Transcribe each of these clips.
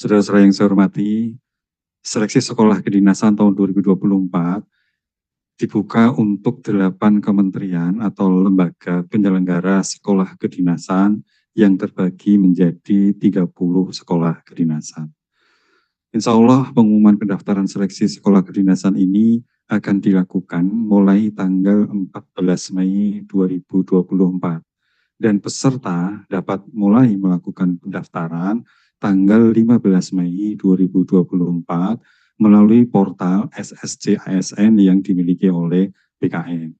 Saudara-saudara yang saya hormati, seleksi sekolah kedinasan tahun 2024 dibuka untuk 8 kementerian atau lembaga penyelenggara sekolah kedinasan yang terbagi menjadi 30 sekolah kedinasan. Insya Allah pengumuman pendaftaran seleksi sekolah kedinasan ini akan dilakukan mulai tanggal 14 Mei 2024 dan peserta dapat mulai melakukan pendaftaran tanggal 15 Mei 2024 melalui portal SSC ASN yang dimiliki oleh BKN.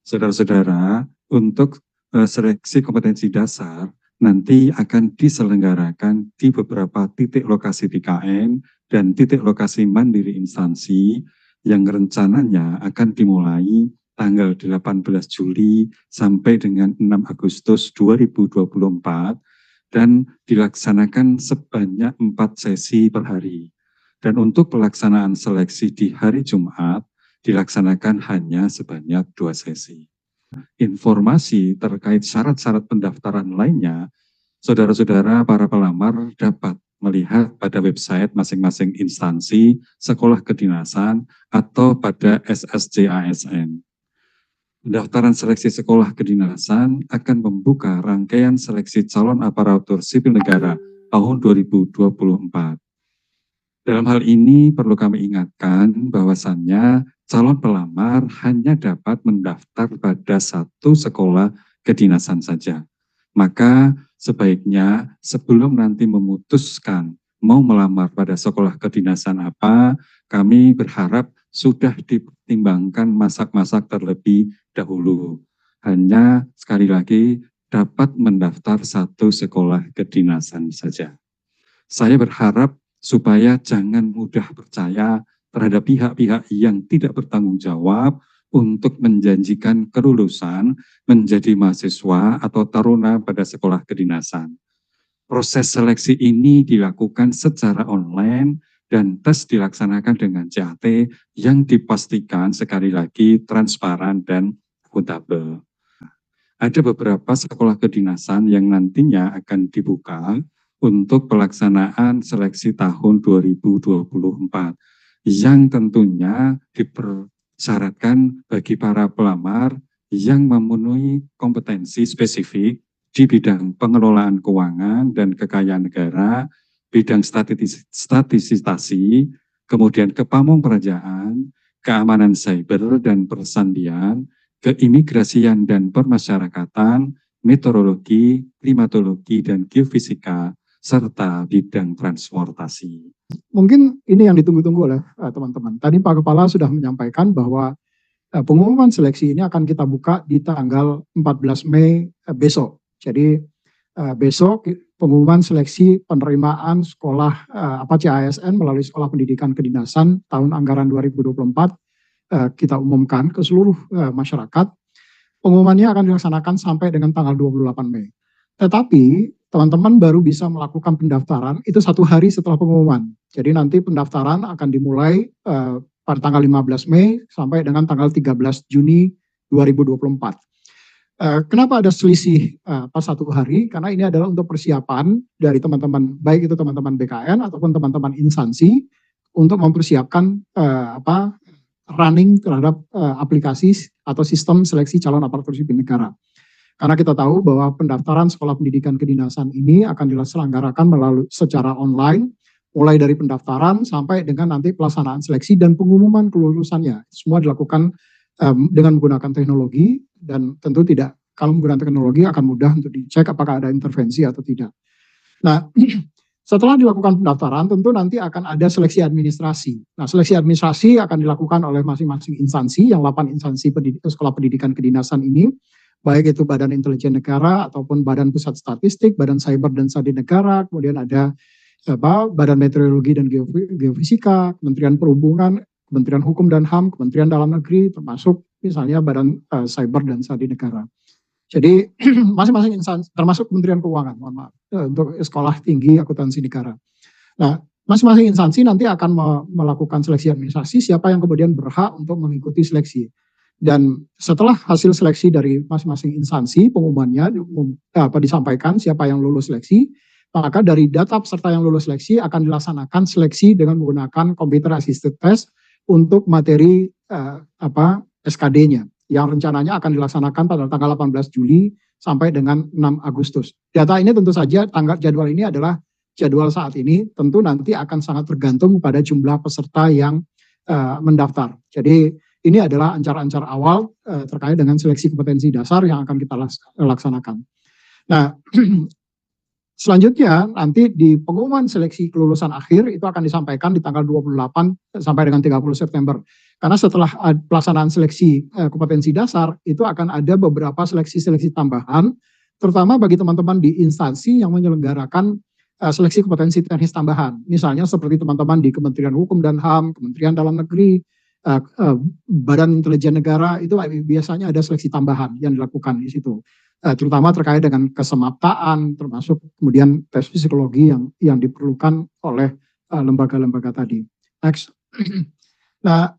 Saudara-saudara, untuk seleksi kompetensi dasar nanti akan diselenggarakan di beberapa titik lokasi BKN dan titik lokasi mandiri instansi yang rencananya akan dimulai tanggal 18 Juli sampai dengan 6 Agustus 2024 dan dilaksanakan sebanyak 4 sesi per hari. Dan untuk pelaksanaan seleksi di hari Jumat dilaksanakan hanya sebanyak 2 sesi. Informasi terkait syarat-syarat pendaftaran lainnya, saudara-saudara para pelamar dapat melihat pada website masing-masing instansi sekolah kedinasan atau pada SSC ASN. Pendaftaran seleksi sekolah kedinasan akan membuka rangkaian seleksi calon aparatur sipil negara tahun 2024. Dalam hal ini perlu kami ingatkan bahwasannya calon pelamar hanya dapat mendaftar pada satu sekolah kedinasan saja. Maka sebaiknya sebelum nanti memutuskan mau melamar pada sekolah kedinasan apa, kami berharap sudah dipertimbangkan masak-masak terlebih dahulu. Hanya sekali lagi dapat mendaftar satu sekolah kedinasan saja. Saya berharap supaya jangan mudah percaya terhadap pihak-pihak yang tidak bertanggung jawab untuk menjanjikan kelulusan menjadi mahasiswa atau taruna pada sekolah kedinasan. Proses seleksi ini dilakukan secara online dan tes dilaksanakan dengan CAT yang dipastikan sekali lagi transparan dan akuntabel. Ada beberapa sekolah kedinasan yang nantinya akan dibuka untuk pelaksanaan seleksi tahun 2024 yang tentunya dipersyaratkan bagi para pelamar yang memenuhi kompetensi spesifik di bidang pengelolaan keuangan dan kekayaan negara, bidang statistisasi, kemudian kepamongpraajaan, keamanan cyber dan persandian, keimigrasian dan permasyarakatan, meteorologi, klimatologi, dan geofisika, serta bidang transportasi. Mungkin ini yang ditunggu-tunggu oleh teman-teman. Tadi Pak Kepala sudah menyampaikan bahwa pengumuman seleksi ini akan kita buka di tanggal 14 Mei besok. Jadi besok pengumuman seleksi penerimaan sekolah CASN melalui Sekolah Pendidikan Kedinasan tahun anggaran 2024 kita umumkan ke seluruh masyarakat. Pengumumannya akan dilaksanakan sampai dengan tanggal 28 Mei. Tetapi teman-teman baru bisa melakukan pendaftaran itu 1 hari setelah pengumuman. Jadi nanti pendaftaran akan dimulai pada tanggal 15 Mei sampai dengan tanggal 13 Juni 2024. Kenapa ada selisih pas 1 hari? Karena ini adalah untuk persiapan dari teman-teman, baik itu teman-teman BKN ataupun teman-teman instansi untuk mempersiapkan running terhadap aplikasi atau sistem seleksi calon aparatur sipil negara. Karena kita tahu bahwa pendaftaran sekolah pendidikan kedinasan ini akan diselenggarakan melalui secara online, mulai dari pendaftaran sampai dengan nanti pelaksanaan seleksi dan pengumuman kelulusannya. Semua dilakukan dengan menggunakan teknologi dan tentu tidak, kalau menggunakan teknologi akan mudah untuk dicek apakah ada intervensi atau tidak. Nah, setelah dilakukan pendaftaran tentu nanti akan ada seleksi administrasi. Nah, seleksi administrasi akan dilakukan oleh masing-masing instansi, yang 8 instansi sekolah pendidikan kedinasan ini, baik itu Badan Intelijen Negara ataupun Badan Pusat Statistik, Badan Cyber dan Sandi Negara, kemudian ada Badan Meteorologi dan Geofisika, Kementerian Perhubungan, Kementerian Hukum dan HAM, Kementerian Dalam Negeri, termasuk misalnya Badan Cyber dan Sandi Negara. Jadi masing-masing instansi, termasuk Kementerian Keuangan, mohon maaf, untuk Sekolah Tinggi Akuntansi Negara. Nah, masing-masing instansi nanti akan melakukan seleksi administrasi, siapa yang kemudian berhak untuk mengikuti seleksi. Dan setelah hasil seleksi dari masing-masing instansi, pengumumannya disampaikan siapa yang lulus seleksi, maka dari data peserta yang lulus seleksi akan dilaksanakan seleksi dengan menggunakan computer assisted test untuk materi SKD-nya yang rencananya akan dilaksanakan pada tanggal 18 Juli sampai dengan 6 Agustus. Data ini tentu saja jadwal ini adalah jadwal saat ini, tentu nanti akan sangat tergantung pada jumlah peserta yang mendaftar. Jadi ini adalah ancar-ancar awal terkait dengan seleksi kompetensi dasar yang akan kita laksanakan. Nah, selanjutnya nanti di pengumuman seleksi kelulusan akhir itu akan disampaikan di tanggal 28 sampai dengan 30 September. Karena setelah pelaksanaan seleksi kompetensi dasar itu akan ada beberapa seleksi-seleksi tambahan, terutama bagi teman-teman di instansi yang menyelenggarakan seleksi kompetensi teknis tambahan. Misalnya seperti teman-teman di Kementerian Hukum dan HAM, Kementerian Dalam Negeri, Badan Intelijen Negara, itu biasanya ada seleksi tambahan yang dilakukan di situ. Terutama terkait dengan kesemaptaan, termasuk kemudian tes psikologi yang diperlukan oleh lembaga-lembaga tadi. Next. Nah,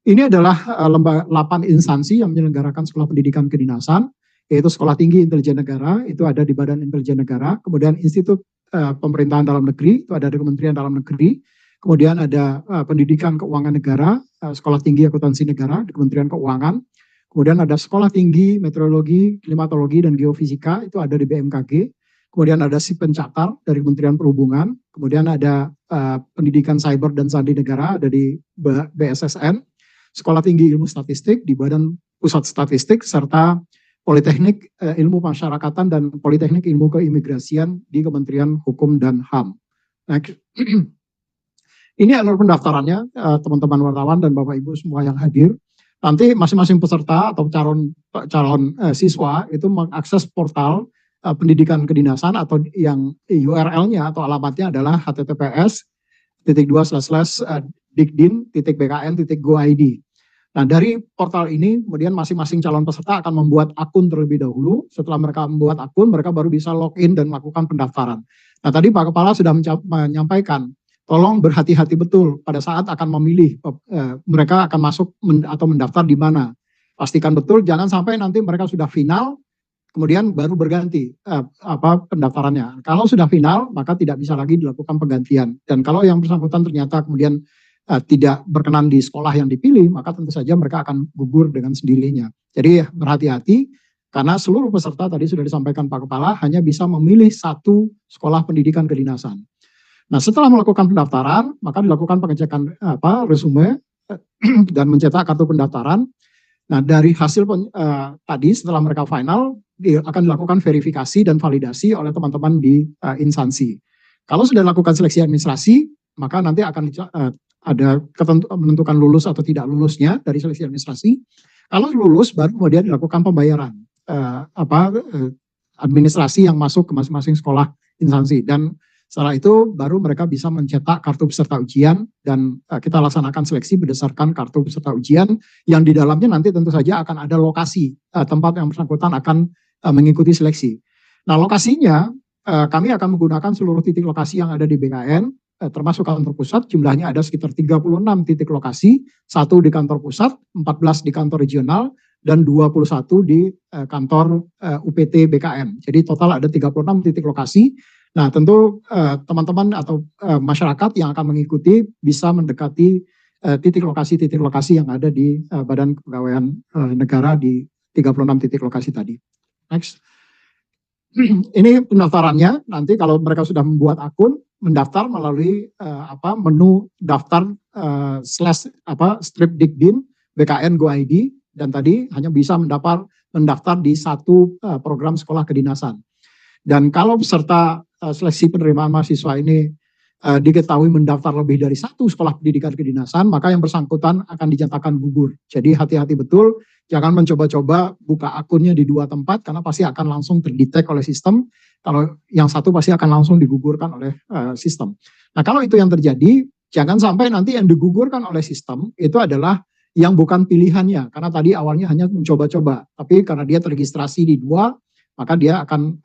ini adalah 8 instansi yang menyelenggarakan sekolah pendidikan kedinasan, yaitu Sekolah Tinggi Intelijen Negara, itu ada di Badan Intelijen Negara, kemudian Institut Pemerintahan Dalam Negeri, itu ada di Kementerian Dalam Negeri, kemudian ada Pendidikan Keuangan Negara, Sekolah Tinggi Akuntansi Negara di Kementerian Keuangan, kemudian ada Sekolah Tinggi Meteorologi, Klimatologi, dan Geofisika, itu ada di BMKG, kemudian ada Sipencatar dari Kementerian Perhubungan, kemudian ada Pendidikan Cyber dan Sandi Negara, ada di BSSN, Sekolah Tinggi Ilmu Statistik di Badan Pusat Statistik, serta Politeknik Ilmu Masyarakatan dan Politeknik Ilmu Keimigrasian di Kementerian Hukum dan HAM. Next. Ini adalah pendaftarannya, teman-teman wartawan dan Bapak Ibu semua yang hadir. Nanti masing-masing peserta atau calon siswa itu mengakses portal pendidikan kedinasan atau yang URL-nya atau alamatnya adalah https://dikdin.bkn.go.id. Nah, dari portal ini kemudian masing-masing calon peserta akan membuat akun terlebih dahulu. Setelah mereka membuat akun, mereka baru bisa login dan melakukan pendaftaran. Nah, tadi Pak Kepala sudah menyampaikan, tolong berhati-hati betul pada saat akan memilih mereka akan masuk atau mendaftar di mana. Pastikan betul, jangan sampai nanti mereka sudah final, kemudian baru berganti pendaftarannya. Kalau sudah final, maka tidak bisa lagi dilakukan penggantian. Dan kalau yang bersangkutan ternyata kemudian tidak berkenan di sekolah yang dipilih, maka tentu saja mereka akan gugur dengan sendirinya. Jadi berhati-hati, karena seluruh peserta tadi sudah disampaikan Pak Kepala hanya bisa memilih satu sekolah pendidikan kedinasan. Nah, setelah melakukan pendaftaran, maka dilakukan pengecekan resume dan mencetak kartu pendaftaran. Nah, dari hasil tadi setelah mereka final akan dilakukan verifikasi dan validasi oleh teman-teman di instansi. Kalau sudah dilakukan seleksi administrasi, maka nanti akan ada menentukan lulus atau tidak lulusnya dari seleksi administrasi. Kalau lulus, baru kemudian dilakukan pembayaran administrasi yang masuk ke masing-masing sekolah instansi. Dan setelah itu baru mereka bisa mencetak kartu peserta ujian dan kita laksanakan seleksi berdasarkan kartu peserta ujian yang di dalamnya nanti tentu saja akan ada lokasi tempat yang bersangkutan akan mengikuti seleksi. Nah, lokasinya kami akan menggunakan seluruh titik lokasi yang ada di BKN, termasuk kantor pusat. Jumlahnya ada sekitar 36 titik lokasi, 1 di kantor pusat, 14 di kantor regional, dan 21 di kantor UPT BKN. Jadi total ada 36 titik lokasi. Nah, tentu teman-teman atau masyarakat yang akan mengikuti bisa mendekati titik lokasi yang ada di Badan Kepegawaian Negara di 36 titik lokasi tadi. Next. Ini pendaftarannya. Nanti kalau mereka sudah membuat akun, mendaftar melalui menu daftar /stripdikdin BKN Go.id, dan tadi hanya bisa mendaftar di satu program sekolah kedinasan. Dan kalau peserta seleksi penerimaan mahasiswa ini diketahui mendaftar lebih dari satu sekolah pendidikan kedinasan, maka yang bersangkutan akan dinyatakan gugur. Jadi hati-hati betul, jangan mencoba-coba buka akunnya di 2 tempat, karena pasti akan langsung terdetek oleh sistem. Kalau yang satu pasti akan langsung digugurkan oleh sistem. Nah, kalau itu yang terjadi, jangan sampai nanti yang digugurkan oleh sistem itu adalah yang bukan pilihannya, karena tadi awalnya hanya mencoba-coba, tapi karena dia terregistrasi di 2, maka dia akan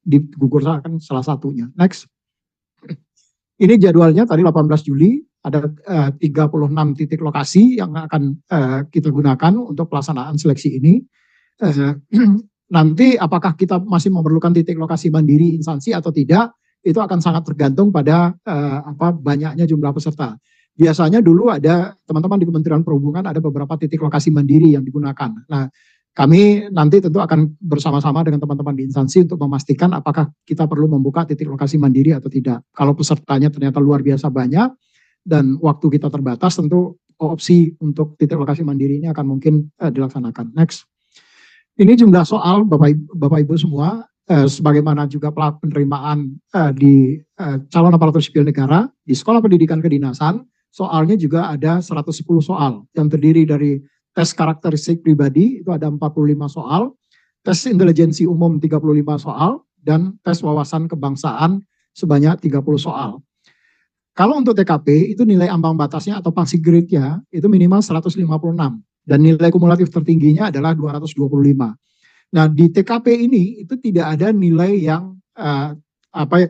digugurkan salah satunya. Next. Ini jadwalnya tadi 18 Juli, ada 36 titik lokasi yang akan kita gunakan untuk pelaksanaan seleksi ini. Nanti apakah kita masih memerlukan titik lokasi mandiri instansi atau tidak, itu akan sangat tergantung pada banyaknya jumlah peserta. Biasanya dulu ada teman-teman di Kementerian Perhubungan ada beberapa titik lokasi mandiri yang digunakan. Nah, kami nanti tentu akan bersama-sama dengan teman-teman di instansi untuk memastikan apakah kita perlu membuka titik lokasi mandiri atau tidak. Kalau pesertanya ternyata luar biasa banyak dan waktu kita terbatas, tentu opsi untuk titik lokasi mandiri ini akan mungkin dilaksanakan. Next. Ini jumlah soal Bapak Ibu semua, sebagaimana juga penerimaan di calon aparatur sipil negara di Sekolah Pendidikan Kedinasan, soalnya juga ada 110 soal yang terdiri dari tes karakteristik pribadi itu ada 45 soal, tes intelijensi umum 35 soal, dan tes wawasan kebangsaan sebanyak 30 soal. Kalau untuk TKP itu nilai ambang batasnya atau passing grade-nya itu minimal 156 dan nilai kumulatif tertingginya adalah 225. Nah, di TKP ini itu tidak ada nilai yang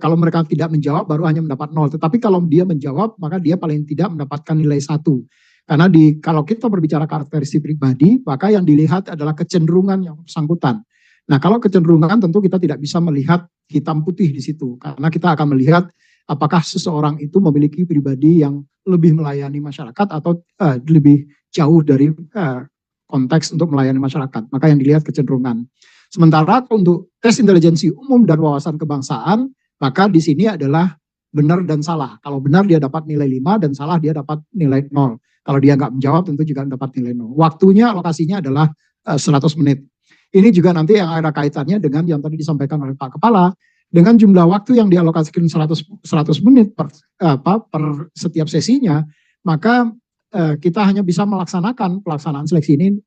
kalau mereka tidak menjawab baru hanya mendapat 0, tetapi kalau dia menjawab maka dia paling tidak mendapatkan nilai 1. Karena kalau kita berbicara karakteristik pribadi, maka yang dilihat adalah kecenderungan yang bersangkutan. Nah, kalau kecenderungan tentu kita tidak bisa melihat hitam putih di situ, karena kita akan melihat apakah seseorang itu memiliki pribadi yang lebih melayani masyarakat atau lebih jauh dari konteks untuk melayani masyarakat. Maka yang dilihat kecenderungan. Sementara untuk tes intelijensi umum dan wawasan kebangsaan, maka di sini adalah benar dan salah. Kalau benar dia dapat nilai 5 dan salah dia dapat nilai 0. Kalau dia nggak menjawab tentu juga dapat nilai 0. Waktunya alokasinya adalah 100 menit. Ini juga nanti yang ada kaitannya dengan yang tadi disampaikan oleh Pak Kepala, dengan jumlah waktu yang dialokasikan 100 menit per setiap sesinya, maka kita hanya bisa melaksanakan pelaksanaan seleksi ini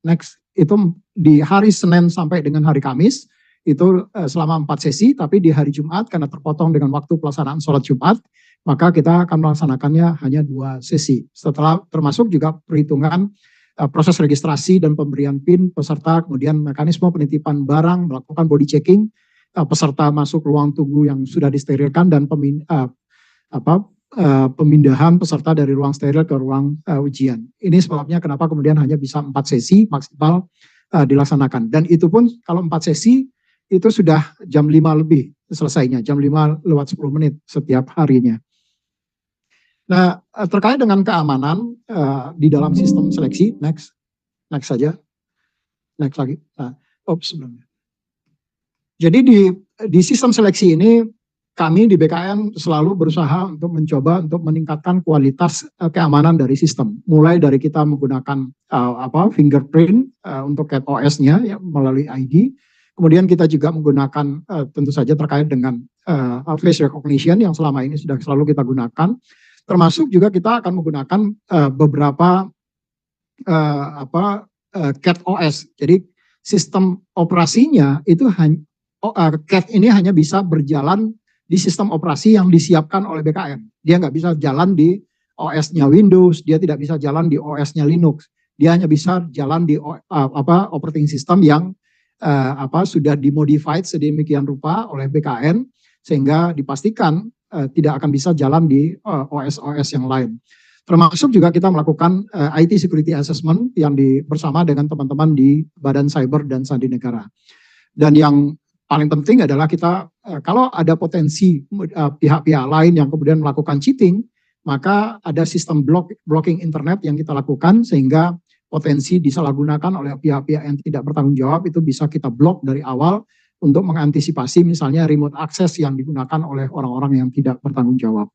itu di hari Senin sampai dengan hari Kamis, itu selama 4 sesi, tapi di hari Jumat karena terpotong dengan waktu pelaksanaan sholat Jumat, maka kita akan melaksanakannya hanya 2 sesi. Setelah termasuk juga perhitungan proses registrasi dan pemberian PIN peserta, kemudian mekanisme penitipan barang, melakukan body checking, peserta masuk ruang tunggu yang sudah disterilkan, dan pemindahan peserta dari ruang steril ke ruang ujian. Ini sebabnya kenapa kemudian hanya bisa 4 sesi maksimal dilaksanakan. Dan itu pun kalau 4 sesi itu sudah jam 5 lebih selesainya, jam 5 lewat 10 menit setiap harinya. Nah, terkait dengan keamanan di dalam sistem seleksi, next saja, next lagi. Nah, sebelumnya. Jadi di sistem seleksi ini kami di BKN selalu berusaha untuk mencoba untuk meningkatkan kualitas keamanan dari sistem. Mulai dari kita menggunakan fingerprint untuk CatOS-nya ya, melalui ID. Kemudian kita juga menggunakan tentu saja terkait dengan face recognition yang selama ini sudah selalu kita gunakan. Termasuk juga kita akan menggunakan beberapa CatOS. Jadi sistem operasinya itu CAT ini hanya bisa berjalan di sistem operasi yang disiapkan oleh BKN. Dia nggak bisa jalan di OS-nya Windows, dia tidak bisa jalan di OS-nya Linux. Dia hanya bisa jalan di operating system yang sudah dimodified sedemikian rupa oleh BKN sehingga dipastikan tidak akan bisa jalan di OS-OS yang lain. Termasuk juga kita melakukan IT Security Assessment yang bersama dengan teman-teman di Badan Cyber dan Sandi Negara. Dan yang paling penting adalah kita kalau ada potensi pihak-pihak lain yang kemudian melakukan cheating, maka ada sistem blocking internet yang kita lakukan sehingga potensi disalahgunakan oleh pihak-pihak yang tidak bertanggung jawab itu bisa kita blok dari awal untuk mengantisipasi misalnya remote access yang digunakan oleh orang-orang yang tidak bertanggung jawab.